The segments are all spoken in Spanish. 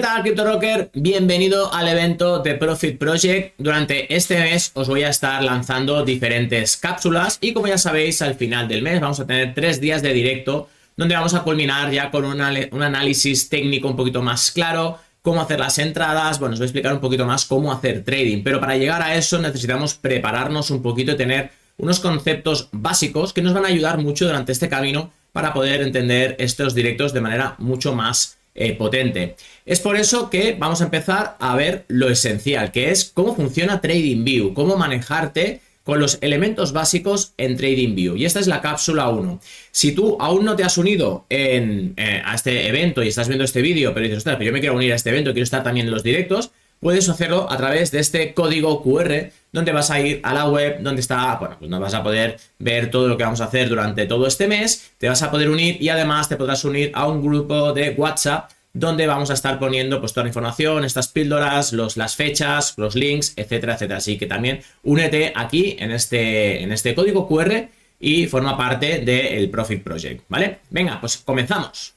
tal, CryptoRocker? Bienvenido al evento de Profit Project. Durante este mes os voy a estar lanzando diferentes cápsulas y, como ya sabéis, al final del mes vamos a tener 3 días de directo donde vamos a culminar ya con un análisis técnico un poquito más claro, cómo hacer las entradas. Bueno, os voy a explicar un poquito más cómo hacer trading, pero para llegar a eso necesitamos prepararnos un poquito y tener unos conceptos básicos que nos van a ayudar mucho durante este camino para poder entender estos directos de manera mucho más potente. Es por eso que vamos a empezar a ver lo esencial, que es cómo funciona TradingView, cómo manejarte con los elementos básicos en TradingView. Y esta es la cápsula 1. Si tú aún no te has unido a este evento y estás viendo este vídeo, pero dices, ostras, pero yo me quiero unir a este evento, quiero estar también en los directos, puedes hacerlo a través de este código QR, donde vas a ir a la web, donde está, bueno, pues nos vas a poder ver todo lo que vamos a hacer durante todo este mes, te vas a poder unir y además te podrás unir a un grupo de WhatsApp donde vamos a estar poniendo pues toda la información, estas píldoras, las fechas, los links, etcétera, etcétera. Así que también únete aquí en este código QR y forma parte del Profit Project, ¿vale? Venga, pues comenzamos.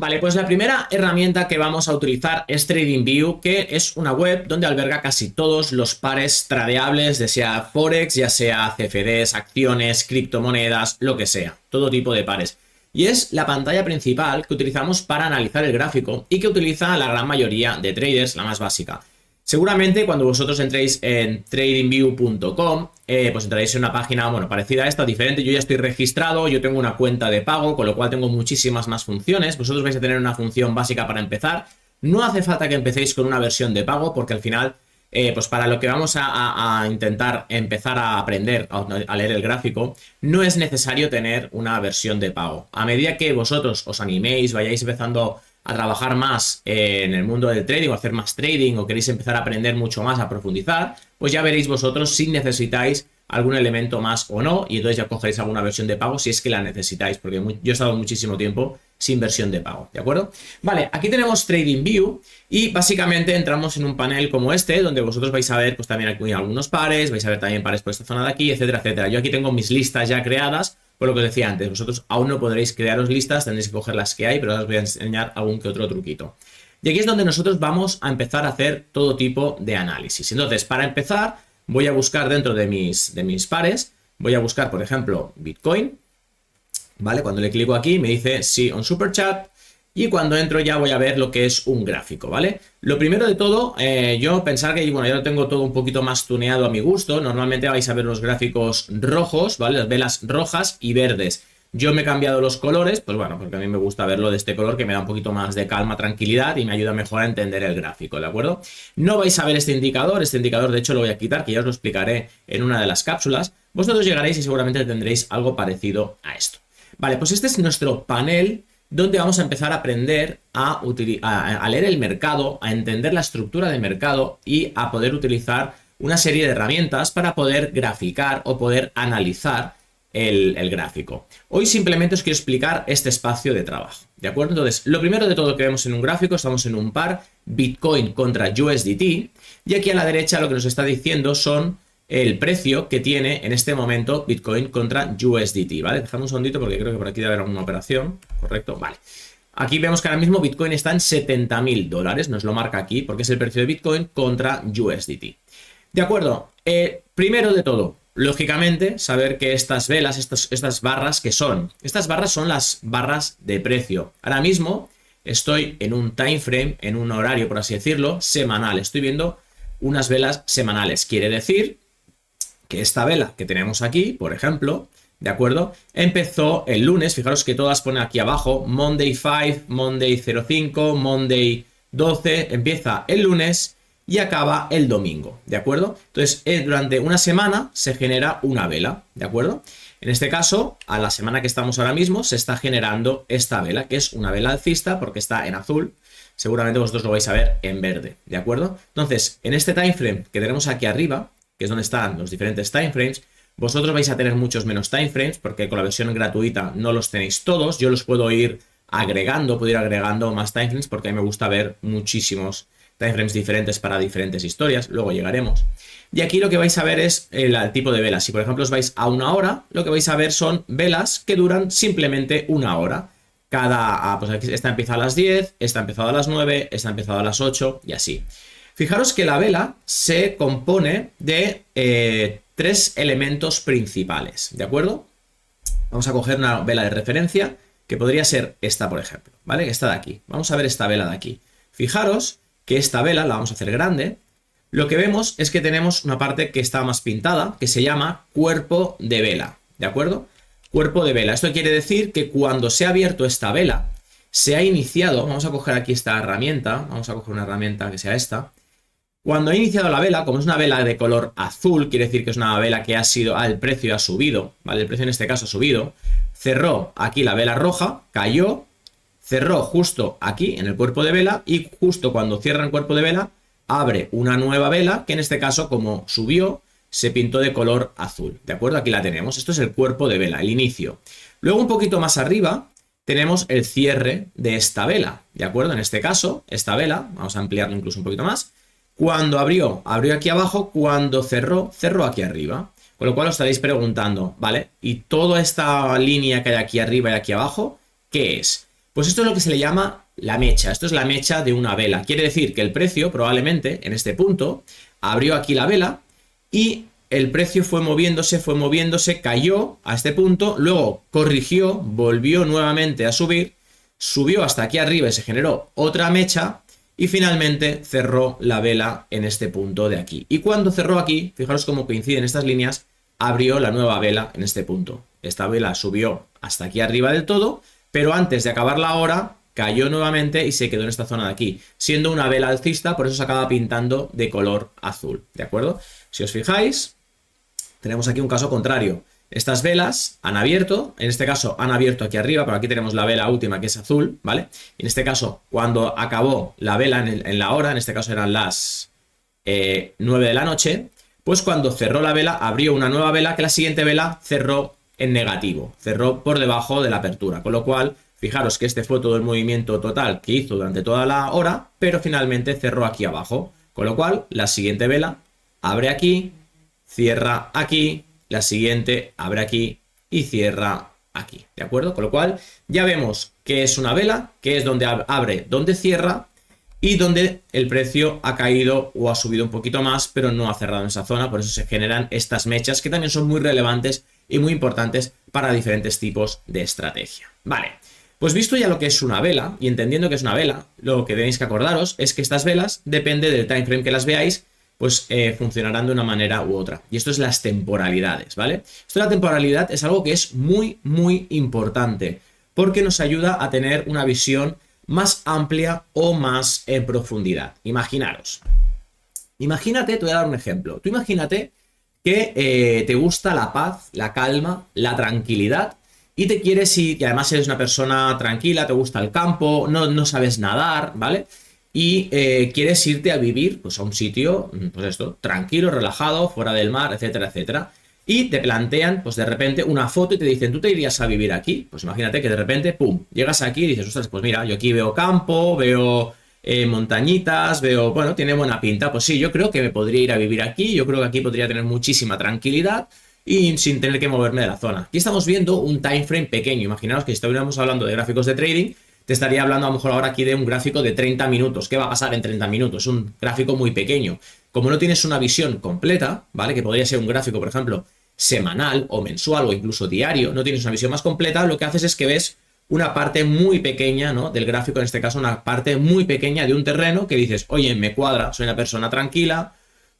Vale, pues la primera herramienta que vamos a utilizar es TradingView, que es una web donde alberga casi todos los pares tradeables, ya sea Forex, ya sea CFDs, acciones, criptomonedas, lo que sea, todo tipo de pares. Y es la pantalla principal que utilizamos para analizar el gráfico y que utiliza la gran mayoría de traders, la más básica. Seguramente cuando vosotros entréis en tradingview.com, pues entraréis en una página, bueno, parecida a esta, diferente. Yo ya estoy registrado, yo tengo una cuenta de pago, con lo cual tengo muchísimas más funciones. Vosotros vais a tener una función básica para empezar. No hace falta que empecéis con una versión de pago, porque al final, pues para lo que vamos a intentar empezar a aprender a leer el gráfico, no es necesario tener una versión de pago. A medida que vosotros os animéis, vayáis empezando a trabajar más en el mundo del trading o hacer más trading o queréis empezar a aprender mucho más, a profundizar, pues ya veréis vosotros si necesitáis algún elemento más o no, y entonces ya cogeréis alguna versión de pago si es que la necesitáis, porque yo he estado muchísimo tiempo sin versión de pago, ¿de acuerdo? Vale, aquí tenemos TradingView y básicamente entramos en un panel como este, donde vosotros vais a ver pues también aquí algunos pares, vais a ver también pares por esta zona de aquí, etcétera, etcétera. Yo aquí tengo mis listas ya creadas. Por lo que os decía antes, vosotros aún no podréis crearos listas, tendréis que coger las que hay, pero ahora os voy a enseñar algún que otro truquito. Y aquí es donde nosotros vamos a empezar a hacer todo tipo de análisis. Entonces, para empezar, voy a buscar dentro de mis pares, voy a buscar, por ejemplo, Bitcoin, ¿vale? Cuando le clico aquí me dice sí on Super Chat. Y cuando entro ya voy a ver lo que es un gráfico, ¿vale? Lo primero de todo, yo pensar que, bueno, ya lo tengo todo un poquito más tuneado a mi gusto. Normalmente vais a ver los gráficos rojos, ¿vale? Las velas rojas y verdes. Yo me he cambiado los colores, pues bueno, porque a mí me gusta verlo de este color que me da un poquito más de calma, tranquilidad y me ayuda mejor a entender el gráfico, ¿de acuerdo? No vais a ver este indicador de hecho lo voy a quitar, que ya os lo explicaré en una de las cápsulas. Vosotros llegaréis y seguramente tendréis algo parecido a esto. Vale, pues este es nuestro panel donde vamos a empezar a aprender a leer el mercado, a entender la estructura de mercado y a poder utilizar una serie de herramientas para poder graficar o poder analizar el gráfico. Hoy simplemente os quiero explicar este espacio de trabajo, ¿de acuerdo? Entonces, lo primero de todo que vemos en un gráfico, estamos en un par Bitcoin contra USDT y aquí a la derecha lo que nos está diciendo son el precio que tiene en este momento Bitcoin contra USDT, ¿vale? Dejamos un segundito porque creo que por aquí debe haber alguna operación, ¿correcto? Vale. Aquí vemos que ahora mismo Bitcoin está en $70.000, nos lo marca aquí porque es el precio de Bitcoin contra USDT. De acuerdo, primero de todo, lógicamente, saber que estas velas, estas barras, ¿qué son? Estas barras son las barras de precio. Ahora mismo estoy en un time frame, en un horario, por así decirlo, semanal. Estoy viendo unas velas semanales. Quiere decir que esta vela que tenemos aquí, por ejemplo, ¿de acuerdo? Empezó el lunes, fijaros que todas ponen aquí abajo, Monday 5, Monday 05, Monday 12, empieza el lunes y acaba el domingo, ¿de acuerdo? Entonces, durante una semana se genera una vela, ¿de acuerdo? En este caso, a la semana que estamos ahora mismo, se está generando esta vela, que es una vela alcista porque está en azul. Seguramente vosotros lo vais a ver en verde, ¿de acuerdo? Entonces, en este time frame que tenemos aquí arriba, que es donde están los diferentes timeframes, vosotros vais a tener muchos menos timeframes porque con la versión gratuita no los tenéis todos. Yo los puedo ir agregando, más timeframes porque a mí me gusta ver muchísimos timeframes diferentes para diferentes historias. Luego llegaremos. Y aquí lo que vais a ver es el tipo de velas. Si por ejemplo os vais a 1 hora, lo que vais a ver son velas que duran simplemente 1 hora. Pues aquí esta ha empezado a las 10, esta ha empezado a las 9, esta ha empezado a las 8 y así. Fijaros que la vela se compone de 3 elementos principales, ¿de acuerdo? Vamos a coger una vela de referencia, que podría ser esta, por ejemplo, ¿vale? Esta de aquí. Vamos a ver esta vela de aquí. Fijaros que esta vela la vamos a hacer grande. Lo que vemos es que tenemos una parte que está más pintada, que se llama cuerpo de vela, ¿de acuerdo? Cuerpo de vela. Esto quiere decir que cuando se ha abierto esta vela, se ha iniciado, vamos a coger aquí esta herramienta, vamos a coger una herramienta que sea esta. Cuando ha iniciado la vela, como es una vela de color azul, quiere decir que es una vela que ha sido, el precio ha subido, ¿vale? El precio en este caso ha subido. Cerró aquí la vela roja, cayó, cerró justo aquí en el cuerpo de vela y justo cuando cierra el cuerpo de vela, abre una nueva vela que en este caso, como subió, se pintó de color azul, ¿de acuerdo? Aquí la tenemos. Esto es el cuerpo de vela, el inicio. Luego un poquito más arriba tenemos el cierre de esta vela, ¿de acuerdo? En este caso, esta vela, vamos a ampliarlo incluso un poquito más. Cuando abrió, abrió aquí abajo, cuando cerró, cerró aquí arriba. Con lo cual os estaréis preguntando, ¿vale? ¿Y toda esta línea que hay aquí arriba y aquí abajo, qué es? Pues esto es lo que se le llama la mecha. Esto es la mecha de una vela. Quiere decir que el precio, probablemente, en este punto, abrió aquí la vela y el precio fue moviéndose, cayó a este punto, luego corrigió, volvió nuevamente a subir, subió hasta aquí arriba y se generó otra mecha. Y finalmente cerró la vela en este punto de aquí. Y cuando cerró aquí, fijaros cómo coinciden estas líneas, abrió la nueva vela en este punto. Esta vela subió hasta aquí arriba del todo, pero antes de acabar la hora, cayó nuevamente y se quedó en esta zona de aquí. Siendo una vela alcista, por eso se acaba pintando de color azul, ¿de acuerdo? Si os fijáis, tenemos aquí un caso contrario. Estas velas han abierto, en este caso han abierto aquí arriba, pero aquí tenemos la vela última que es azul, ¿vale? Y en este caso, cuando acabó la vela en la hora, en este caso eran las 9 de la noche, pues cuando cerró la vela, abrió una nueva vela que la siguiente vela cerró en negativo, cerró por debajo de la apertura, con lo cual, fijaros que este fue todo el movimiento total que hizo durante toda la hora, pero finalmente cerró aquí abajo, con lo cual la siguiente vela abre aquí, cierra aquí, la siguiente abre aquí y cierra aquí, ¿de acuerdo? Con lo cual ya vemos que es una vela, que es donde abre, donde cierra y donde el precio ha caído o ha subido un poquito más, pero no ha cerrado en esa zona, por eso se generan estas mechas que también son muy relevantes y muy importantes para diferentes tipos de estrategia. Vale, pues visto ya lo que es una vela y entendiendo que es una vela, lo que tenéis que acordaros es que estas velas, depende del time frame que las veáis, pues funcionarán de una manera u otra. Y esto es las temporalidades, ¿vale? Esto de la temporalidad es algo que es muy, muy importante, porque nos ayuda a tener una visión más amplia o más en profundidad. Imaginaros. Imagínate, te voy a dar un ejemplo. Tú imagínate que te gusta la paz, la calma, la tranquilidad y te quieres ir, y además eres una persona tranquila, te gusta el campo, no sabes nadar, ¿vale? Y quieres irte a vivir pues, a un sitio, pues esto, tranquilo, relajado, fuera del mar, etcétera, etcétera. Y te plantean, pues de repente, una foto y te dicen, ¿tú te irías a vivir aquí? Pues imagínate que de repente, pum, llegas aquí y dices, ostras, pues mira, yo aquí veo campo, veo montañitas, veo, bueno, tiene buena pinta. Pues sí, yo creo que me podría ir a vivir aquí, yo creo que aquí podría tener muchísima tranquilidad y sin tener que moverme de la zona. Aquí estamos viendo un time frame pequeño. Imaginaos que si estuviéramos hablando de gráficos de trading, te estaría hablando a lo mejor ahora aquí de un gráfico de 30 minutos. ¿Qué va a pasar en 30 minutos? Es un gráfico muy pequeño. Como no tienes una visión completa, ¿vale? Que podría ser un gráfico, por ejemplo, semanal o mensual o incluso diario, no tienes una visión más completa, lo que haces es que ves una parte muy pequeña, ¿no? Del gráfico, en este caso una parte muy pequeña de un terreno que dices, oye, me cuadra, soy una persona tranquila,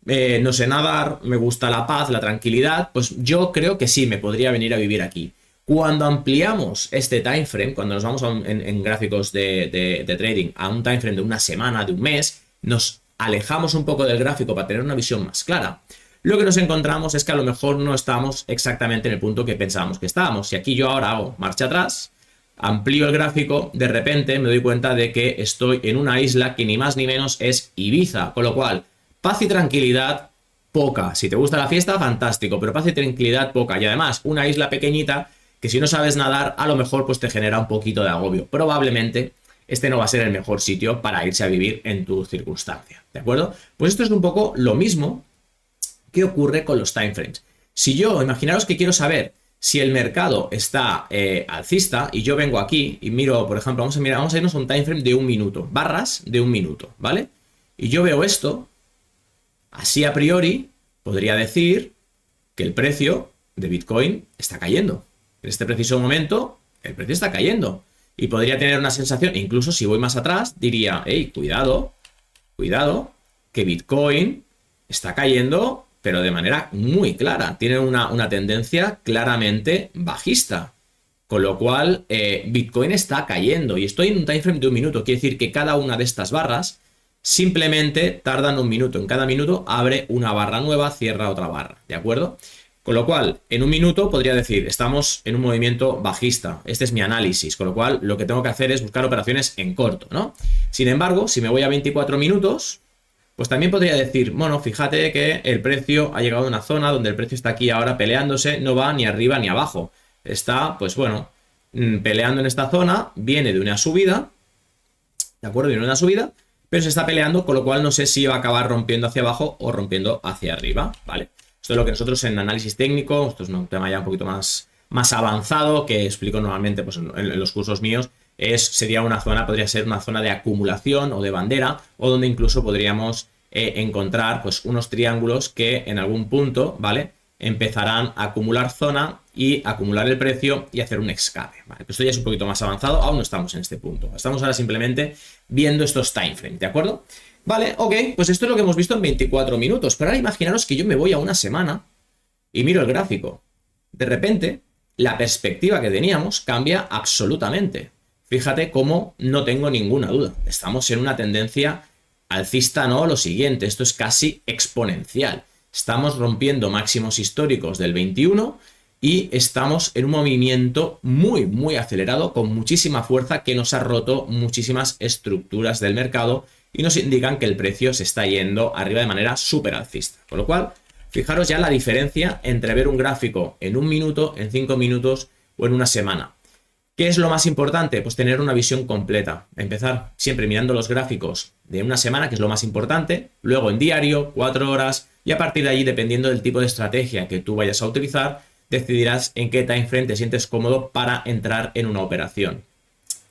no sé nadar, me gusta la paz, la tranquilidad, pues yo creo que sí, me podría venir a vivir aquí. Cuando ampliamos este time frame, cuando nos vamos en gráficos de trading a un time frame de una semana, de un mes, nos alejamos un poco del gráfico para tener una visión más clara. Lo que nos encontramos es que a lo mejor no estamos exactamente en el punto que pensábamos que estábamos. Si aquí yo ahora hago marcha atrás, amplío el gráfico, de repente me doy cuenta de que estoy en una isla que ni más ni menos es Ibiza, con lo cual paz y tranquilidad poca. Si te gusta la fiesta, fantástico, pero paz y tranquilidad poca. Y además una isla pequeñita que si no sabes nadar, a lo mejor pues te genera un poquito de agobio. Probablemente este no va a ser el mejor sitio para irse a vivir en tu circunstancia, ¿de acuerdo? Pues esto es un poco lo mismo ¿Qué ocurre con los timeframes? Si yo, imaginaros que quiero saber si el mercado está alcista y yo vengo aquí y miro, por ejemplo, vamos a irnos a un timeframe de 1 minuto, barras de 1 minuto, ¿vale? Y yo veo esto, así a priori podría decir que el precio de Bitcoin está cayendo. En este preciso momento, el precio está cayendo. Y podría tener una sensación, incluso si voy más atrás, diría, hey, cuidado, que Bitcoin está cayendo, pero de manera muy clara. Tiene una tendencia claramente bajista. Con lo cual, Bitcoin está cayendo. Y estoy en un timeframe de 1 minuto. Quiere decir que cada una de estas barras simplemente tardan 1 minuto. En cada minuto abre una barra nueva, cierra otra barra. ¿De acuerdo? Con lo cual, en 1 minuto podría decir, estamos en un movimiento bajista. Este es mi análisis. Con lo cual, lo que tengo que hacer es buscar operaciones en corto, ¿no? Sin embargo, si me voy a 24 minutos, pues también podría decir, bueno, fíjate que el precio ha llegado a una zona donde el precio está aquí ahora peleándose, no va ni arriba ni abajo. Está, pues bueno, peleando en esta zona, viene de una subida, ¿de acuerdo? Viene de una subida, pero se está peleando, con lo cual no sé si va a acabar rompiendo hacia abajo o rompiendo hacia arriba, ¿vale? Esto es lo que nosotros en análisis técnico, esto es un tema ya un poquito más avanzado que explico normalmente pues, en los cursos míos, sería una zona, podría ser una zona de acumulación o de bandera, o donde incluso podríamos encontrar pues, unos triángulos que en algún punto, ¿vale? Empezarán a acumular zona y acumular el precio y hacer un escape, ¿vale? Esto ya es un poquito más avanzado, aún no estamos en este punto. Estamos ahora simplemente viendo estos timeframes, ¿de acuerdo? Vale, ok, pues esto es lo que hemos visto en 24 minutos. Pero ahora imaginaros que yo me voy a una semana y miro el gráfico. De repente, la perspectiva que teníamos cambia absolutamente. Fíjate cómo no tengo ninguna duda. Estamos en una tendencia alcista, no, lo siguiente, esto es casi exponencial. Estamos rompiendo máximos históricos del 21 y estamos en un movimiento muy acelerado con muchísima fuerza que nos ha roto muchísimas estructuras del mercado y nos indican que el precio se está yendo arriba de manera súper alcista. Con lo cual, fijaros ya la diferencia entre ver un gráfico en 1 minuto, en 5 minutos o en una semana. ¿Qué es lo más importante? Pues tener una visión completa. Empezar siempre mirando los gráficos de una semana, que es lo más importante, luego en diario, 4 horas, y a partir de allí, dependiendo del tipo de estrategia que tú vayas a utilizar, decidirás en qué timeframe te sientes cómodo para entrar en una operación.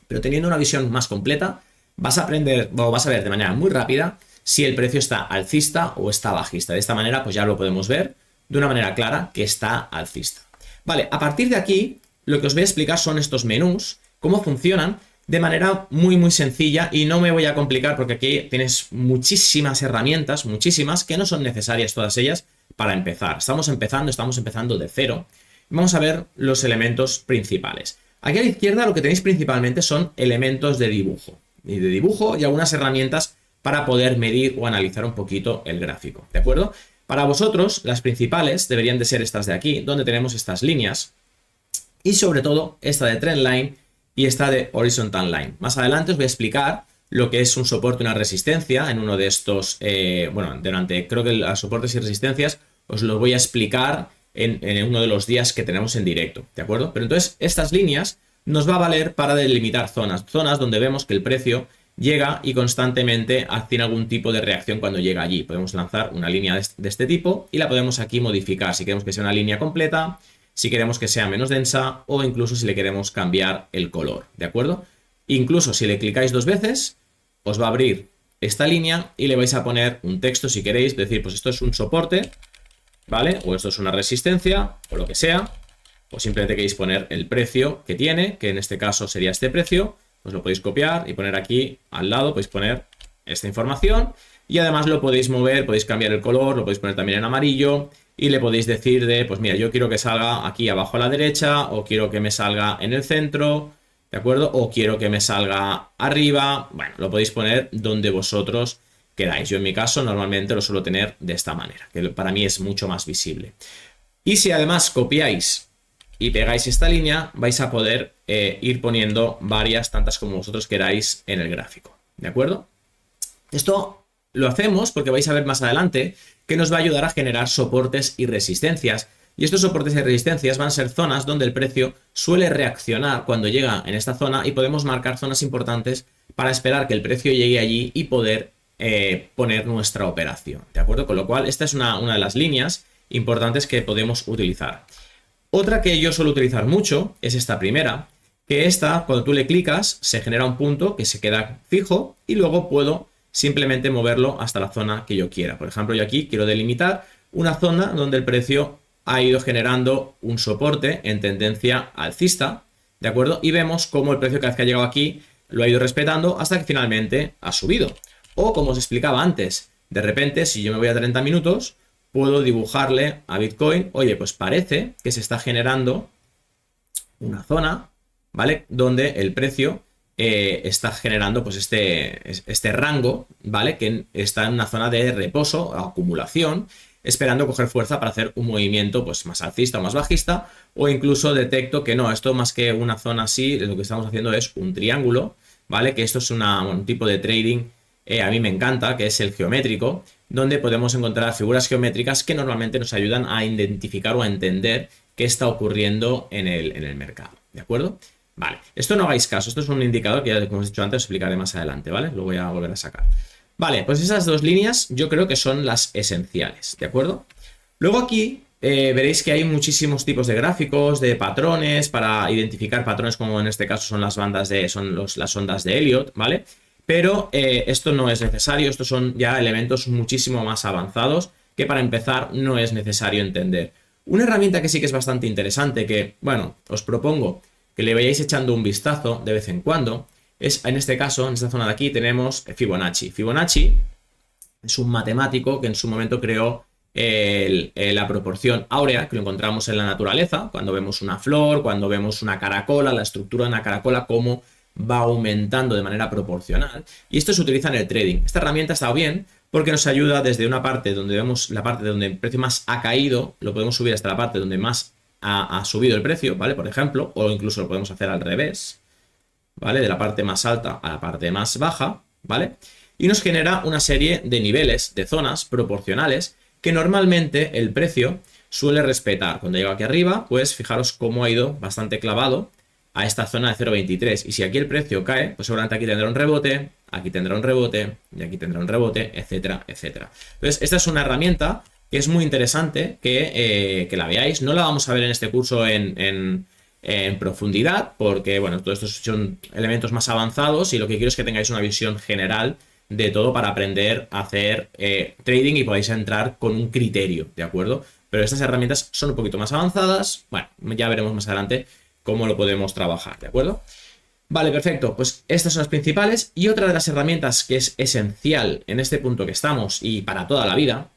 Pero teniendo una visión más completa, vas a aprender, o vas a ver de manera muy rápida si el precio está alcista o está bajista. De esta manera, pues ya lo podemos ver de una manera clara que está alcista. Vale, a partir de aquí, lo que os voy a explicar son estos menús, cómo funcionan de manera muy sencilla y no me voy a complicar porque aquí tienes muchísimas herramientas, muchísimas, que no son necesarias todas ellas para empezar. Estamos empezando de cero. Vamos a ver los elementos principales. Aquí a la izquierda lo que tenéis principalmente son elementos de dibujo. Y algunas herramientas para poder medir o analizar un poquito el gráfico, ¿de acuerdo? Para vosotros, las principales deberían de ser estas de aquí, donde tenemos estas líneas. Y sobre todo esta de Trendline y esta de Horizontal Line. Más adelante os voy a explicar lo que es un soporte y una resistencia en uno de estos, creo que los soportes y resistencias os los voy a explicar en uno de los días que tenemos en directo, ¿de acuerdo? Pero entonces estas líneas nos va a valer para delimitar zonas donde vemos que el precio llega y constantemente tiene algún tipo de reacción cuando llega allí. Podemos lanzar una línea de este tipo y la podemos aquí modificar si queremos que sea una línea completa, si queremos que sea menos densa o incluso si le queremos cambiar el color, ¿de acuerdo? Incluso si le clicáis 2 veces, os va a abrir esta línea y le vais a poner un texto si queréis, decir, pues esto es un soporte, ¿vale? O esto es una resistencia, o lo que sea, o simplemente queréis poner el precio que tiene, que en este caso sería este precio, pues lo podéis copiar y poner aquí al lado, podéis poner esta información y además lo podéis mover, podéis cambiar el color, lo podéis poner también en amarillo y le podéis decir pues mira, yo quiero que salga aquí abajo a la derecha o quiero que me salga en el centro, ¿de acuerdo? O quiero que me salga arriba, bueno, lo podéis poner donde vosotros queráis. Yo en mi caso normalmente lo suelo tener de esta manera, que para mí es mucho más visible. Y si además copiáis y pegáis esta línea, vais a poder ir poniendo varias, tantas como vosotros queráis en el gráfico, ¿de acuerdo? Esto lo hacemos porque vais a ver más adelante que nos va a ayudar a generar soportes y resistencias. Y estos soportes y resistencias van a ser zonas donde el precio suele reaccionar cuando llega en esta zona y podemos marcar zonas importantes para esperar que el precio llegue allí y poder poner nuestra operación, ¿de acuerdo? Con lo cual, esta es una de las líneas importantes que podemos utilizar. Otra que yo suelo utilizar mucho es esta primera, que esta, cuando tú le clicas, se genera un punto que se queda fijo y luego puedo simplemente moverlo hasta la zona que yo quiera. Por ejemplo, yo aquí quiero delimitar una zona donde el precio ha ido generando un soporte en tendencia alcista, ¿de acuerdo? Y vemos cómo el precio cada vez que ha llegado aquí lo ha ido respetando hasta que finalmente ha subido. O como os explicaba antes, de repente, si yo me voy a 30 minutos, puedo dibujarle a Bitcoin, oye, pues parece que se está generando una zona, ¿vale? Donde el precio está generando pues este rango, ¿vale? Que está en una zona de reposo o acumulación, esperando coger fuerza para hacer un movimiento pues más alcista o más bajista, o incluso detecto que no, esto más que una zona así, lo que estamos haciendo es un triángulo, ¿vale? Que esto es un tipo de trading, a mí me encanta, que es el geométrico, donde podemos encontrar figuras geométricas que normalmente nos ayudan a identificar o a entender qué está ocurriendo en el mercado, ¿de acuerdo? Vale, esto no hagáis caso, esto es un indicador que ya, como os he dicho antes, os explicaré más adelante, ¿vale? Lo voy a volver a sacar. Vale, pues esas dos líneas yo creo que son las esenciales, ¿de acuerdo? Luego aquí veréis que hay muchísimos tipos de gráficos, de patrones, para identificar patrones como en este caso son las bandas las ondas de Elliott, ¿vale? Pero esto no es necesario, estos son ya elementos muchísimo más avanzados que para empezar no es necesario entender. Una herramienta que sí que es bastante interesante, que, bueno, os propongo que le vayáis echando un vistazo de vez en cuando, es en este caso, en esta zona de aquí, tenemos Fibonacci. Fibonacci es un matemático que en su momento creó la proporción áurea, que lo encontramos en la naturaleza, cuando vemos una flor, cuando vemos una caracola, la estructura de una caracola, cómo va aumentando de manera proporcional. Y esto se utiliza en el trading. Esta herramienta está bien porque nos ayuda desde una parte donde vemos la parte donde el precio más ha caído, lo podemos subir hasta la parte donde más ha subido el precio, ¿vale? Por ejemplo, o incluso lo podemos hacer al revés, ¿vale? De la parte más alta a la parte más baja, ¿vale? Y nos genera una serie de niveles, de zonas proporcionales que normalmente el precio suele respetar. Cuando llega aquí arriba, pues fijaros cómo ha ido bastante clavado a esta zona de 0,23. Y si aquí el precio cae, pues seguramente aquí tendrá un rebote, aquí tendrá un rebote, y aquí tendrá un rebote, etcétera, etcétera. Entonces, esta es una herramienta que es muy interesante que la veáis. No la vamos a ver en este curso en profundidad, porque, bueno, todos estos son elementos más avanzados y lo que quiero es que tengáis una visión general de todo para aprender a hacer trading y podáis entrar con un criterio, ¿de acuerdo? Pero estas herramientas son un poquito más avanzadas. Bueno, ya veremos más adelante cómo lo podemos trabajar, ¿de acuerdo? Vale, perfecto. Pues estas son las principales. Y otra de las herramientas que es esencial en este punto que estamos y para toda la vida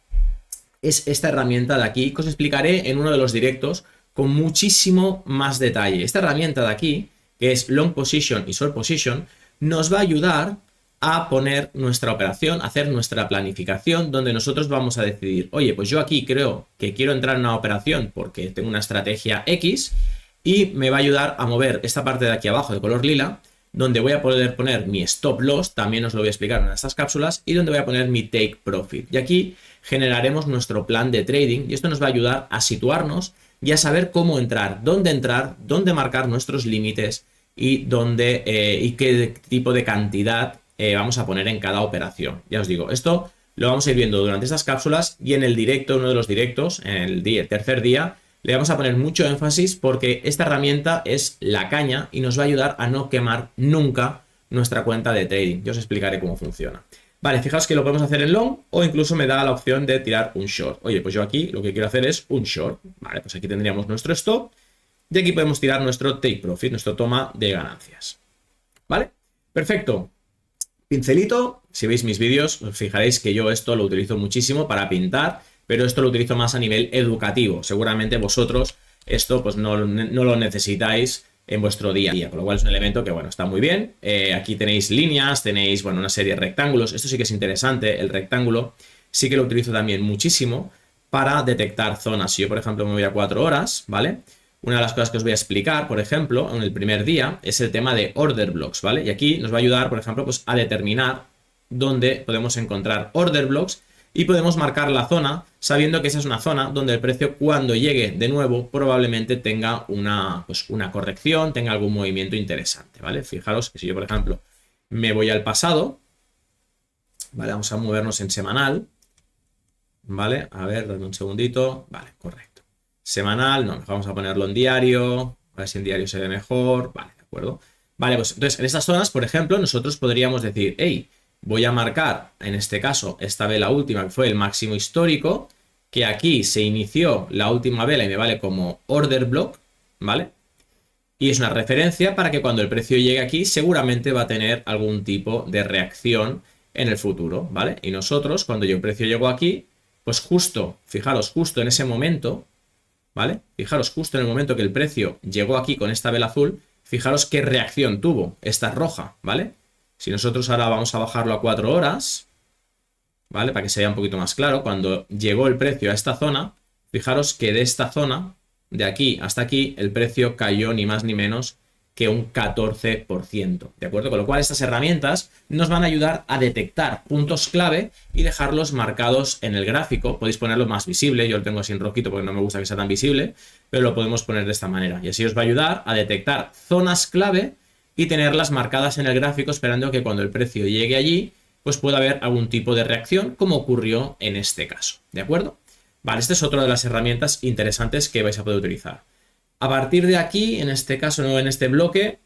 es esta herramienta de aquí, que os explicaré en uno de los directos con muchísimo más detalle. Esta herramienta de aquí, que es Long Position y Short Position, nos va a ayudar a poner nuestra operación, a hacer nuestra planificación, donde nosotros vamos a decidir, oye, pues yo aquí creo que quiero entrar en una operación porque tengo una estrategia X y me va a ayudar a mover esta parte de aquí abajo de color lila, donde voy a poder poner mi stop loss, también os lo voy a explicar en estas cápsulas, y donde voy a poner mi take profit. Y aquí generaremos nuestro plan de trading y esto nos va a ayudar a situarnos y a saber cómo entrar, dónde marcar nuestros límites y qué tipo de cantidad vamos a poner en cada operación. Ya os digo, esto lo vamos a ir viendo durante estas cápsulas y en el directo, uno de los directos, en el tercer día, le vamos a poner mucho énfasis porque esta herramienta es la caña y nos va a ayudar a no quemar nunca nuestra cuenta de trading. Yo os explicaré cómo funciona. Vale, fijaos que lo podemos hacer en long o incluso me da la opción de tirar un short. Oye, pues yo aquí lo que quiero hacer es un short. Vale, pues aquí tendríamos nuestro stop y aquí podemos tirar nuestro take profit, nuestra toma de ganancias. ¿Vale? Perfecto. Pincelito, si veis mis vídeos os fijaréis que yo esto lo utilizo muchísimo para pintar, pero esto lo utilizo más a nivel educativo. Seguramente vosotros esto pues no lo necesitáis en vuestro día a día, con lo cual es un elemento que, bueno, está muy bien. Aquí tenéis líneas, tenéis, bueno, una serie de rectángulos. Esto sí que es interesante, el rectángulo sí que lo utilizo también muchísimo para detectar zonas. Si yo, por ejemplo, me voy a 4 horas, ¿vale? Una de las cosas que os voy a explicar, por ejemplo, en el primer día, es el tema de order blocks, ¿vale? Y aquí nos va a ayudar, por ejemplo, pues a determinar dónde podemos encontrar order blocks y podemos marcar la zona sabiendo que esa es una zona donde el precio cuando llegue de nuevo probablemente tenga una corrección, tenga algún movimiento interesante, ¿vale? Fijaros que si yo, por ejemplo, me voy al pasado, Vale, vamos a movernos en semanal. Vale, a ver, dame un segundito. Vale, correcto. Semanal, no, vamos a ponerlo en diario. A ver si en diario se ve mejor. Vale, de acuerdo. Vale, pues entonces en estas zonas, por ejemplo, nosotros podríamos decir, hey, voy a marcar, en este caso, esta vela última, que fue el máximo histórico, que aquí se inició la última vela y me vale como order block, ¿vale? Y es una referencia para que cuando el precio llegue aquí, seguramente va a tener algún tipo de reacción en el futuro, ¿vale? Y nosotros, cuando el precio llegó aquí, pues justo, fijaros, justo en ese momento, ¿vale? Fijaros, justo en el momento que el precio llegó aquí con esta vela azul, fijaros qué reacción tuvo. Esta roja, ¿vale? Si nosotros ahora vamos a bajarlo a 4 horas, ¿vale? Para que se vea un poquito más claro, cuando llegó el precio a esta zona, fijaros que de esta zona, de aquí hasta aquí, el precio cayó ni más ni menos que un 14%, ¿de acuerdo? Con lo cual estas herramientas nos van a ayudar a detectar puntos clave y dejarlos marcados en el gráfico. Podéis ponerlo más visible, yo lo tengo así en rojito porque no me gusta que sea tan visible, pero lo podemos poner de esta manera y así os va a ayudar a detectar zonas clave y tenerlas marcadas en el gráfico esperando que cuando el precio llegue allí, pues pueda haber algún tipo de reacción como ocurrió en este caso, ¿de acuerdo? Vale, esta es otra de las herramientas interesantes que vais a poder utilizar. A partir de aquí, en este caso, no en este bloque,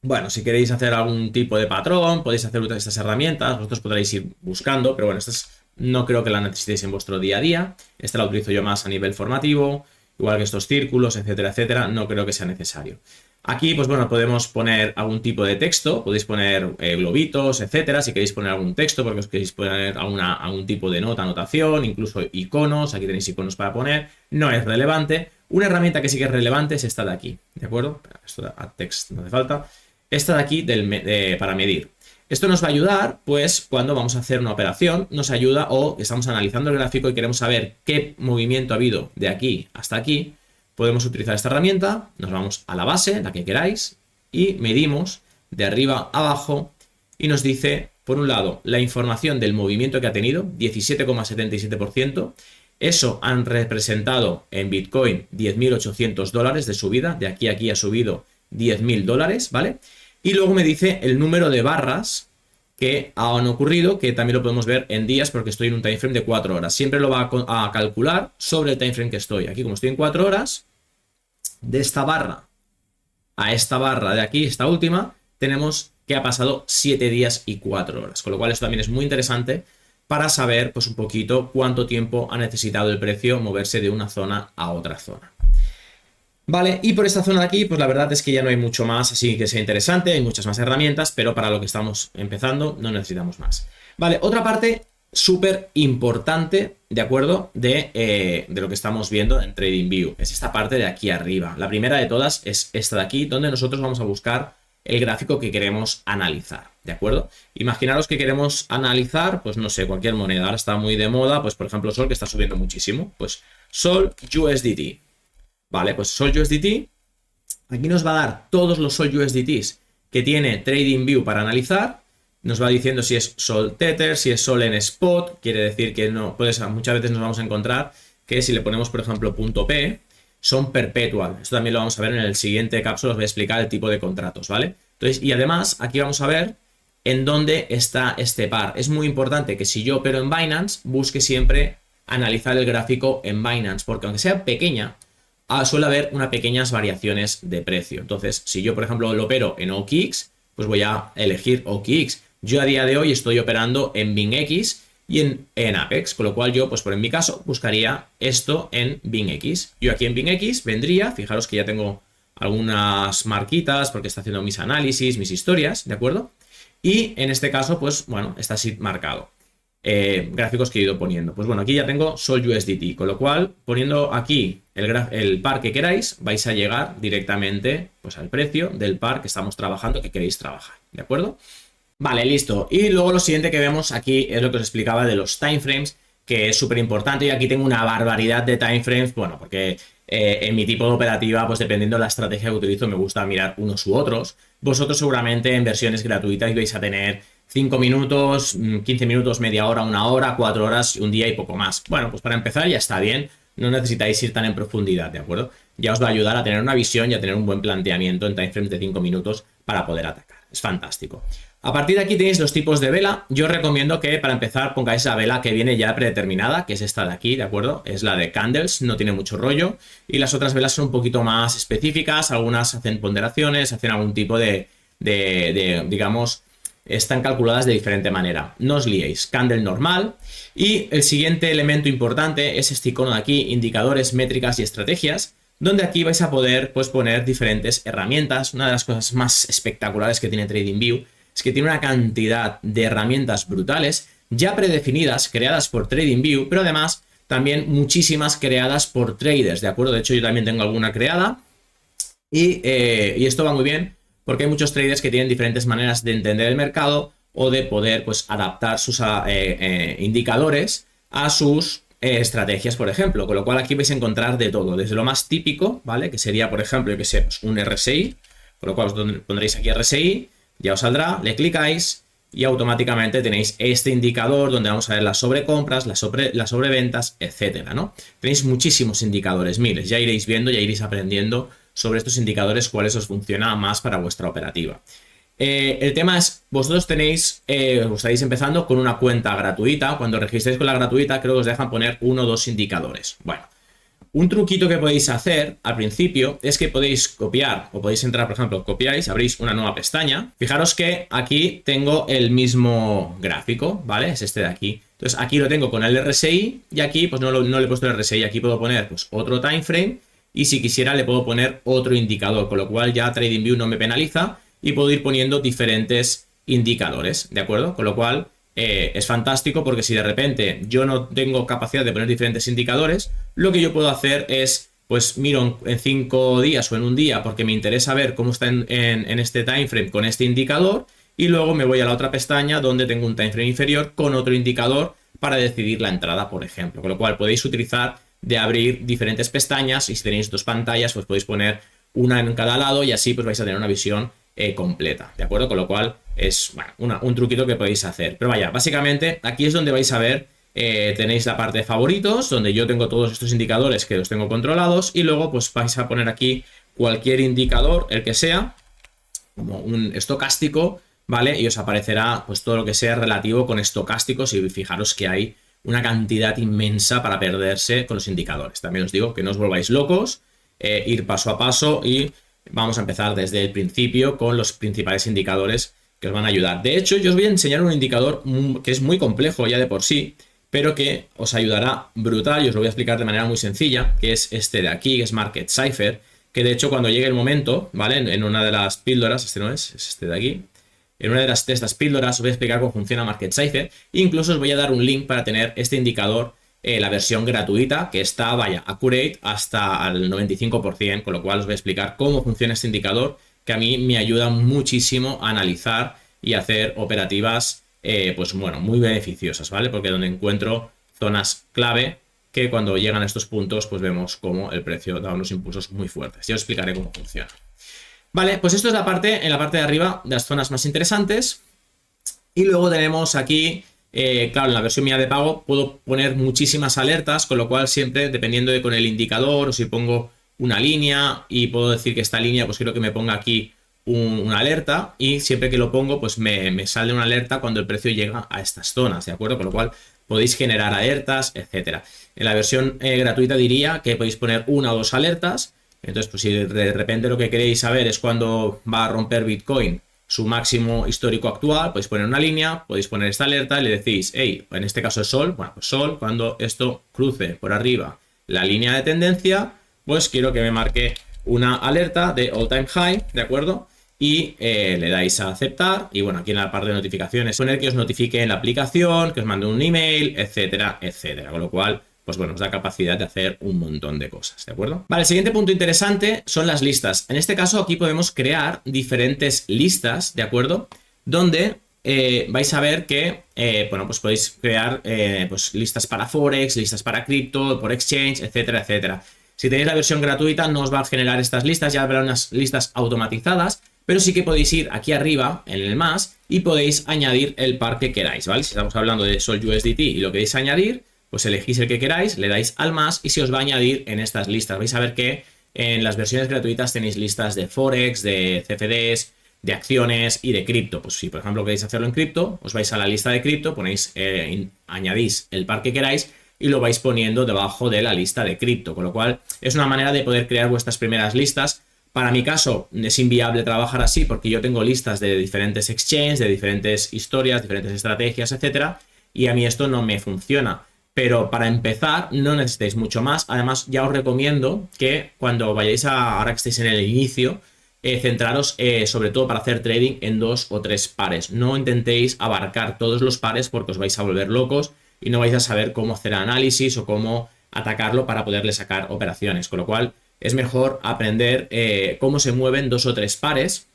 bueno, si queréis hacer algún tipo de patrón, podéis hacer estas herramientas, vosotros podréis ir buscando, pero bueno, estas no creo que las necesitéis en vuestro día a día. Esta la utilizo yo más a nivel formativo, igual que estos círculos, etcétera, etcétera, no creo que sea necesario. Aquí, pues bueno, podemos poner algún tipo de texto, podéis poner globitos, etcétera, si queréis poner algún texto, porque os queréis poner algún tipo de nota, anotación, incluso iconos, aquí tenéis iconos para poner, no es relevante. Una herramienta que sí que es relevante es esta de aquí, ¿de acuerdo? Esto de add text no hace falta. Esta de aquí para medir. Esto nos va a ayudar, pues, cuando vamos a hacer una operación, nos ayuda o estamos analizando el gráfico y queremos saber qué movimiento ha habido de aquí hasta aquí. Podemos utilizar esta herramienta, nos vamos a la base, la que queráis, y medimos de arriba a abajo y nos dice, por un lado, la información del movimiento que ha tenido, 17,77%. Eso han representado en Bitcoin 10.800 dólares de subida, de aquí a aquí ha subido 10.000 dólares, ¿vale? Y luego me dice el número de barras que han ocurrido, que también lo podemos ver en días porque estoy en un timeframe de 4 horas. Siempre lo va a calcular sobre el timeframe que estoy. Aquí como estoy en 4 horas, de esta barra a esta barra de aquí, esta última, tenemos que ha pasado 7 días y 4 horas. Con lo cual esto también es muy interesante para saber pues un poquito cuánto tiempo ha necesitado el precio moverse de una zona a otra zona. Vale, y por esta zona de aquí, pues la verdad es que ya no hay mucho más así que sea interesante, hay muchas más herramientas, pero para lo que estamos empezando no necesitamos más. Vale, otra parte súper importante, ¿de acuerdo? De lo que estamos viendo en TradingView, es esta parte de aquí arriba. La primera de todas es esta de aquí, donde nosotros vamos a buscar el gráfico que queremos analizar, ¿de acuerdo? Imaginaros que queremos analizar, pues no sé, cualquier moneda. Ahora está muy de moda, pues por ejemplo Sol, que está subiendo muchísimo. Pues Sol USDT. Vale, pues Sol USDT, aquí nos va a dar todos los Sol USDTs que tiene TradingView para analizar. Nos va diciendo si es Sol Tether, si es Sol en Spot. Quiere decir que no, pues muchas veces nos vamos a encontrar que si le ponemos, por ejemplo, .p, son perpetual. Esto también lo vamos a ver en el siguiente cápsula, os voy a explicar el tipo de contratos, ¿vale? Entonces, y además, aquí vamos a ver en dónde está este par. Es muy importante que si yo opero en Binance, busque siempre analizar el gráfico en Binance, porque aunque sea pequeña, suele haber unas pequeñas variaciones de precio. Entonces, si yo, por ejemplo, lo opero en OKX, pues voy a elegir OKX. Yo a día de hoy estoy operando en BingX y en Apex, con lo cual yo, pues por en mi caso, buscaría esto en BingX. Yo aquí en BingX vendría, fijaros que ya tengo algunas marquitas porque está haciendo mis análisis, mis historias, ¿de acuerdo? Y en este caso, pues bueno, está así marcado. Gráficos que he ido poniendo. Pues bueno, aquí ya tengo Sol USDT, con lo cual, poniendo aquí el par que queráis, vais a llegar directamente pues al precio del par que estamos trabajando, que queréis trabajar, ¿de acuerdo? Vale, listo. Y luego lo siguiente que vemos aquí es lo que os explicaba de los timeframes, que es súper importante. Y aquí tengo una barbaridad de timeframes, bueno, porque en mi tipo de operativa, pues dependiendo de la estrategia que utilizo, me gusta mirar unos u otros. Vosotros seguramente en versiones gratuitas vais a tener 5 minutos, 15 minutos, media hora, 1 hora, 4 horas, un día y poco más. Bueno, pues para empezar ya está bien. No necesitáis ir tan en profundidad, ¿de acuerdo? ya os va a ayudar a tener una visión y a tener un buen planteamiento en timeframes de 5 minutos para poder atacar. Es fantástico. A partir de aquí tenéis los tipos de vela. Yo os recomiendo que para empezar pongáis la vela que viene ya predeterminada, que es esta de aquí, ¿de acuerdo? Es la de candles, no tiene mucho rollo. Y las otras velas son un poquito más específicas, algunas hacen ponderaciones, hacen algún tipo digamos, están calculadas de diferente manera. No os liéis, candle normal. Y el siguiente elemento importante es este icono de aquí, indicadores, métricas y estrategias, donde aquí vais a poder pues, poner diferentes herramientas. Una de las cosas más espectaculares que tiene TradingView es que tiene una cantidad de herramientas brutales, ya predefinidas, creadas por TradingView, pero además también muchísimas creadas por traders, ¿de acuerdo? De hecho, yo también tengo alguna creada y esto va muy bien porque hay muchos traders que tienen diferentes maneras de entender el mercado o de poder pues, adaptar sus indicadores a sus estrategias, por ejemplo, con lo cual aquí vais a encontrar de todo, desde lo más típico, ¿vale? Que sería, por ejemplo, yo que sé, pues un RSI, con lo cual os pondréis aquí RSI, ya os saldrá, le clicáis y automáticamente tenéis este indicador donde vamos a ver las sobrecompras, las sobreventas, etcétera, ¿no? Tenéis muchísimos indicadores, miles, ya iréis viendo, ya iréis aprendiendo sobre estos indicadores cuáles os funciona más para vuestra operativa. El tema es, vosotros estáis empezando con una cuenta gratuita. Cuando registréis con la gratuita creo que os dejan poner 1 o 2 indicadores. Bueno, un truquito que podéis hacer al principio es que podéis copiar o podéis entrar, por ejemplo, copiáis, abrís una nueva pestaña. Fijaros que aquí tengo el mismo gráfico, ¿vale? Es este de aquí. Entonces aquí lo tengo con el RSI y aquí pues no le he puesto el RSI. Aquí puedo poner pues otro time frame y si quisiera le puedo poner otro indicador, con lo cual ya TradingView no me penaliza y puedo ir poniendo diferentes indicadores, ¿de acuerdo? Con lo cual es fantástico porque si de repente yo no tengo capacidad de poner diferentes indicadores, lo que yo puedo hacer es, pues miro en 5 días o en un día porque me interesa ver cómo está en este time frame con este indicador y luego me voy a la otra pestaña donde tengo un time frame inferior con otro indicador para decidir la entrada, por ejemplo. Con lo cual podéis utilizar de abrir diferentes pestañas y si tenéis 2 pantallas pues podéis poner una en cada lado y así pues vais a tener una visión completa, ¿de acuerdo? Con lo cual es bueno, un truquito que podéis hacer. Pero vaya, básicamente aquí es donde vais a ver, tenéis la parte de favoritos, donde yo tengo todos estos indicadores que los tengo controlados y luego pues vais a poner aquí cualquier indicador, el que sea, como un estocástico, ¿vale? Y os aparecerá pues todo lo que sea relativo con estocásticos y fijaros que hay una cantidad inmensa para perderse con los indicadores. También os digo que no os volváis locos, ir paso a paso y vamos a empezar desde el principio con los principales indicadores que os van a ayudar. De hecho, yo os voy a enseñar un indicador que es muy complejo ya de por sí, pero que os ayudará brutal y os lo voy a explicar de manera muy sencilla, que es este de aquí, que es Market Cipher, que de hecho cuando llegue el momento, ¿vale? En una de las píldoras, este no es este de aquí, en una de estas píldoras os voy a explicar cómo funciona Market Cipher, incluso os voy a dar un link para tener este indicador, la versión gratuita, que está, vaya, accurate hasta al 95%, con lo cual os voy a explicar cómo funciona este indicador, que a mí me ayuda muchísimo a analizar y hacer operativas, pues bueno, muy beneficiosas, ¿vale? Porque donde encuentro zonas clave que cuando llegan a estos puntos, pues vemos cómo el precio da unos impulsos muy fuertes. Ya os explicaré cómo funciona. Vale, pues esto es en la parte de arriba de las zonas más interesantes. Y luego tenemos aquí, claro, en la versión mía de pago puedo poner muchísimas alertas, con lo cual siempre, dependiendo de con el indicador o si pongo una línea y puedo decir que esta línea, pues quiero que me ponga aquí una alerta y siempre que lo pongo, pues me sale una alerta cuando el precio llega a estas zonas, ¿de acuerdo? Con lo cual podéis generar alertas, etcétera. En la versión gratuita diría que podéis poner 1 o 2 alertas. Entonces, pues si de repente lo que queréis saber es cuándo va a romper Bitcoin su máximo histórico actual, podéis poner una línea, podéis poner esta alerta y le decís, hey, en este caso es Sol, bueno, pues Sol, cuando esto cruce por arriba la línea de tendencia, pues quiero que me marque una alerta de all time high, ¿de acuerdo? Y le dais a aceptar y bueno, aquí en la parte de notificaciones poner que os notifique en la aplicación, que os mande un email, etcétera, etcétera, con lo cual pues bueno, nos da capacidad de hacer un montón de cosas, ¿de acuerdo? Vale, el siguiente punto interesante son las listas. En este caso aquí podemos crear diferentes listas, ¿de acuerdo? Donde vais a ver que, bueno, pues podéis crear pues listas para Forex, listas para cripto, por exchange, etcétera, etcétera. Si tenéis la versión gratuita no os va a generar estas listas, ya habrá unas listas automatizadas, pero sí que podéis ir aquí arriba en el más y podéis añadir el par que queráis, ¿vale? Si estamos hablando de Sol USDT y lo queréis añadir, pues elegís el que queráis, le dais al más y se os va a añadir en estas listas. Vais a ver que En las versiones gratuitas tenéis listas de Forex, de CFDs, de acciones y de cripto. Pues si por ejemplo queréis hacerlo en cripto, os vais a la lista de cripto, ponéis, añadís el par que queráis y lo vais poniendo debajo de la lista de cripto, con lo cual es una manera de poder crear vuestras primeras listas. Para mi caso es inviable trabajar así porque yo tengo listas de diferentes exchanges, de diferentes historias, diferentes estrategias, etcétera, y a mí esto no me funciona. Pero para empezar no necesitáis mucho más. Además, ya os recomiendo que cuando vayáis ahora que estéis en el inicio, centraros sobre todo para hacer trading en 2 o 3 pares. No intentéis abarcar todos los pares porque os vais a volver locos y no vais a saber cómo hacer análisis o cómo atacarlo para poderle sacar operaciones. Con lo cual es mejor aprender cómo se mueven 2 o 3 pares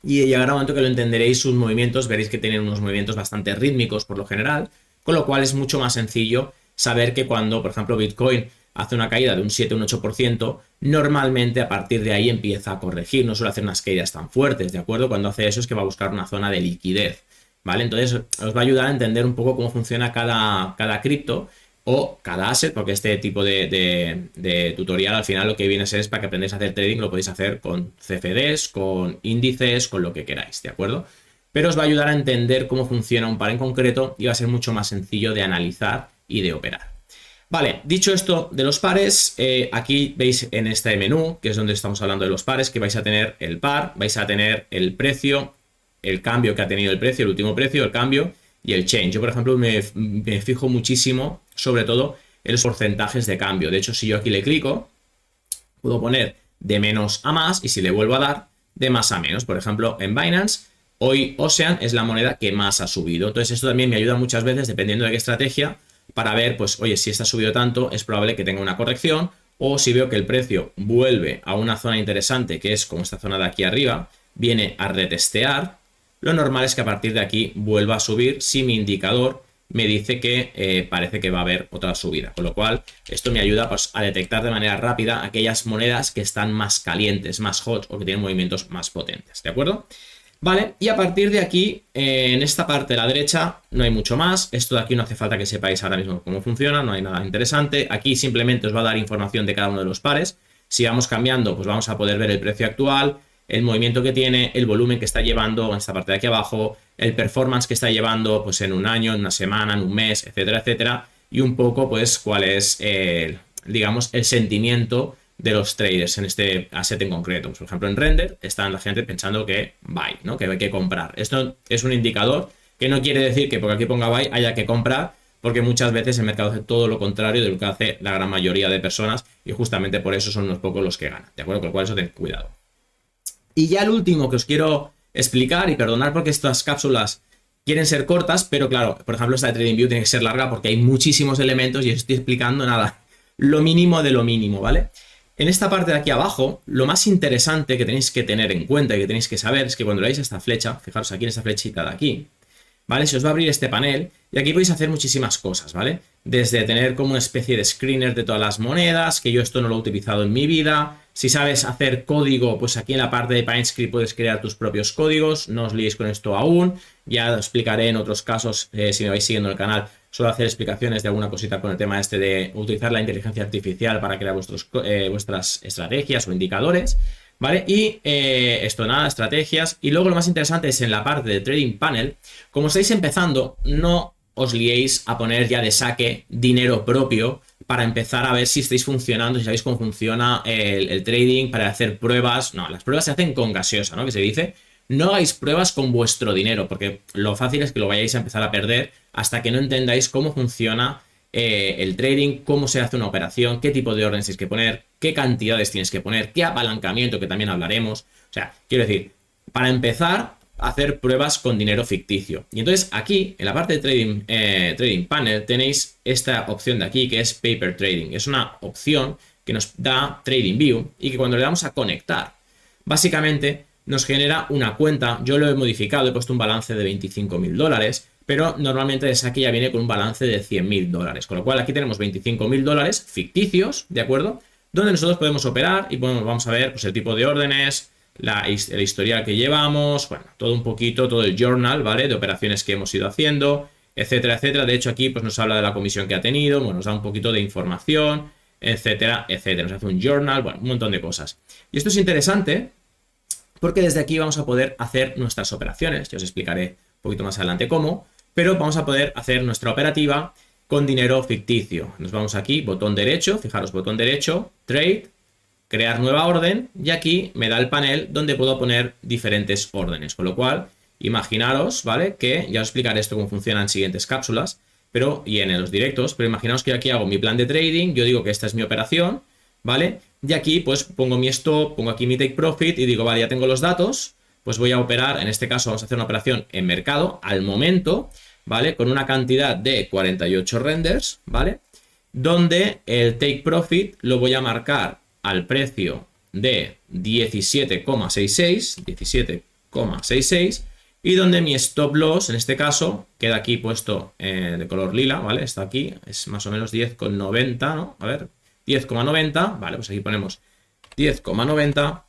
y llegará un momento que lo entenderéis sus movimientos. Veréis que tienen unos movimientos bastante rítmicos por lo general, con lo cual es mucho más sencillo saber que cuando, por ejemplo, Bitcoin hace una caída de un 7 o un 8%, normalmente a partir de ahí empieza a corregir, no suele hacer unas caídas tan fuertes, ¿de acuerdo? Cuando hace eso es que va a buscar una zona de liquidez, ¿vale? Entonces os va a ayudar a entender un poco cómo funciona cada cripto o cada asset, porque este tipo de tutorial al final lo que viene a ser es para que aprendáis a hacer trading, lo podéis hacer con CFDs, con índices, con lo que queráis, ¿de acuerdo? Pero os va a ayudar a entender cómo funciona un par en concreto y va a ser mucho más sencillo de analizar y de operar. Vale, dicho esto de los pares, aquí veis en este menú, que es donde estamos hablando de los pares, que vais a tener el par, vais a tener el precio, el cambio que ha tenido el precio, el último precio, el cambio y el change. Yo, por ejemplo, me fijo muchísimo, sobre todo, en los porcentajes de cambio. De hecho, si yo aquí le clico, puedo poner de menos a más y si le vuelvo a dar, de más a menos. Por ejemplo, en Binance, hoy Ocean es la moneda que más ha subido. Entonces, esto también me ayuda muchas veces, dependiendo de qué estrategia, para ver, pues, oye, si esta ha subido tanto, es probable que tenga una corrección, o si veo que el precio vuelve a una zona interesante, que es como esta zona de aquí arriba, viene a retestear, lo normal es que a partir de aquí vuelva a subir si mi indicador me dice que parece que va a haber otra subida. Con lo cual, esto me ayuda, pues, a detectar de manera rápida aquellas monedas que están más calientes, más hot, o que tienen movimientos más potentes, ¿de acuerdo? Vale, y a partir de aquí, en esta parte de la derecha, no hay mucho más. Esto de aquí no hace falta que sepáis ahora mismo cómo funciona, no hay nada interesante. Aquí simplemente os va a dar información de cada uno de los pares. Si vamos cambiando, pues vamos a poder ver el precio actual, el movimiento que tiene, el volumen que está llevando en esta parte de aquí abajo, el performance que está llevando pues en un año, en una semana, en un mes, etcétera, etcétera. Y un poco, pues, cuál es, digamos, el sentimiento de los traders en este asset en concreto. Pues, por ejemplo, en Render está la gente pensando que buy, ¿no? Que hay que comprar. Esto es un indicador que no quiere decir que porque aquí ponga buy haya que comprar, porque muchas veces el mercado hace todo lo contrario de lo que hace la gran mayoría de personas y justamente por eso son unos pocos los que ganan, ¿de acuerdo? Con lo cual eso tened cuidado. Y ya el último que os quiero explicar, y perdonad porque estas cápsulas quieren ser cortas, pero claro, por ejemplo esta de TradingView tiene que ser larga porque hay muchísimos elementos y os estoy explicando nada, lo mínimo de lo mínimo, ¿vale? En esta parte de aquí abajo, lo más interesante que tenéis que tener en cuenta y que tenéis que saber es que cuando le dais a esta flecha, fijaros aquí en esta flechita de aquí, ¿vale? Se os va a abrir este panel y aquí podéis hacer muchísimas cosas, ¿vale? Desde tener como una especie de screener de todas las monedas, que yo esto no lo he utilizado en mi vida. Si sabes hacer código, pues aquí en la parte de PineScript puedes crear tus propios códigos. No os liéis con esto aún. Ya lo explicaré en otros casos, si me vais siguiendo el canal. Suelo hacer explicaciones de alguna cosita con el tema este de utilizar la inteligencia artificial para crear vuestras estrategias o indicadores, ¿vale? Y esto nada, estrategias. Y luego lo más interesante es en la parte de Trading Panel. Como estáis empezando, no os liéis a poner ya de saque dinero propio para empezar a ver si estáis funcionando, si sabéis cómo funciona el trading, para hacer pruebas. No, las pruebas se hacen con gaseosa, ¿no? Que se dice. No hagáis pruebas con vuestro dinero, porque lo fácil es que lo vayáis a empezar a perder hasta que no entendáis cómo funciona el trading, cómo se hace una operación, qué tipo de órdenes tienes que poner, qué cantidades tienes que poner, qué apalancamiento, que también hablaremos. O sea, quiero decir, para empezar a hacer pruebas con dinero ficticio. Y entonces aquí, en la parte de Trading Panel, tenéis esta opción de aquí, que es Paper Trading. Es una opción que nos da TradingView y que cuando le damos a conectar, básicamente nos genera una cuenta. Yo lo he modificado, he puesto un balance de $25.000, pero normalmente de saque ya viene con un balance de $100.000. Con lo cual aquí tenemos $25.000 ficticios, ¿de acuerdo? Donde nosotros podemos operar y bueno, vamos a ver pues, el tipo de órdenes, el historial que llevamos, bueno, todo un poquito, todo el journal, ¿vale? De operaciones que hemos ido haciendo, etcétera, etcétera. De hecho aquí pues nos habla de la comisión que ha tenido, bueno, nos da un poquito de información, etcétera, etcétera. Nos hace un journal, bueno, un montón de cosas. Y esto es interesante porque desde aquí vamos a poder hacer nuestras operaciones. Yo os explicaré un poquito más adelante cómo, pero vamos a poder hacer nuestra operativa con dinero ficticio. Nos vamos aquí, botón derecho, fijaros, botón derecho, trade, crear nueva orden, y aquí me da el panel donde puedo poner diferentes órdenes. Con lo cual, imaginaros, ¿vale? Que ya os explicaré esto cómo funciona en siguientes cápsulas, pero y en los directos, pero imaginaos que aquí hago mi plan de trading, yo digo que esta es mi operación, ¿vale? Y aquí pues pongo mi stop, pongo aquí mi take profit y digo, vale, ya tengo los datos, pues voy a operar, en este caso vamos a hacer una operación en mercado al momento, ¿vale? Con una cantidad de 48 renders, ¿vale? Donde el take profit lo voy a marcar al precio de 17,66, y donde mi stop loss, en este caso, queda aquí puesto de color lila, ¿vale? Está aquí, es más o menos 10,90, ¿no? A ver, 10,90, vale, pues aquí ponemos 10,90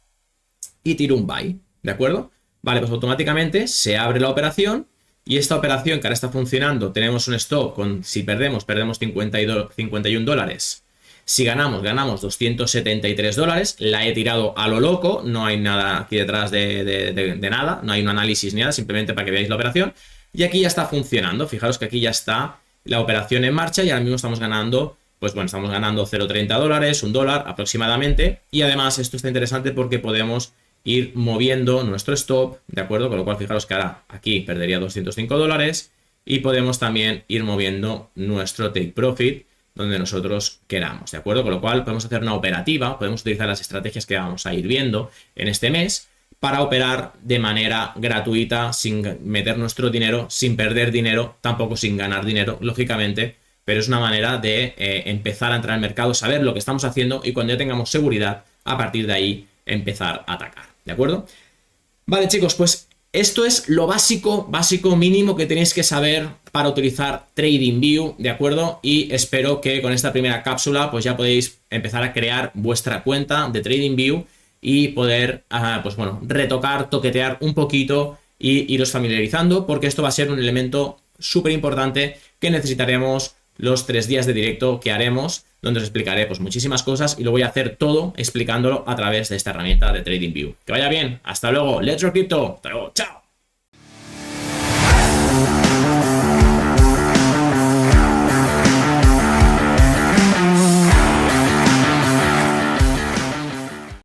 y tiro un buy, ¿de acuerdo? Vale, pues automáticamente se abre la operación y esta operación que ahora está funcionando, tenemos un stop con, si perdemos 51 dólares. Si ganamos, ganamos 273 dólares. La he tirado a lo loco, no hay nada aquí detrás de nada, no hay un análisis ni nada, simplemente para que veáis la operación. Y aquí ya está funcionando, fijaros que aquí ya está la operación en marcha y ahora mismo estamos ganando, pues bueno, estamos ganando 0,30 dólares, $1 aproximadamente. Y además esto está interesante porque podemos ir moviendo nuestro stop, ¿de acuerdo? Con lo cual fijaros que ahora aquí perdería 205 dólares y podemos también ir moviendo nuestro take profit donde nosotros queramos, ¿de acuerdo? Con lo cual podemos hacer una operativa, podemos utilizar las estrategias que vamos a ir viendo en este mes para operar de manera gratuita, sin meter nuestro dinero, sin perder dinero, tampoco sin ganar dinero, lógicamente, pero es una manera de empezar a entrar al mercado, saber lo que estamos haciendo y cuando ya tengamos seguridad, a partir de ahí empezar a atacar, ¿de acuerdo? Vale, chicos, pues esto es lo básico, mínimo que tenéis que saber para utilizar TradingView, ¿de acuerdo? Y espero que con esta primera cápsula pues ya podéis empezar a crear vuestra cuenta de TradingView y poder, pues bueno, retocar, toquetear un poquito y iros familiarizando, porque esto va a ser un elemento súper importante que necesitaremos los 3 días de directo que haremos, donde os explicaré pues muchísimas cosas y lo voy a hacer todo explicándolo a través de esta herramienta de TradingView. Que vaya bien, hasta luego, Let's Rock Crypto, hasta luego, chao.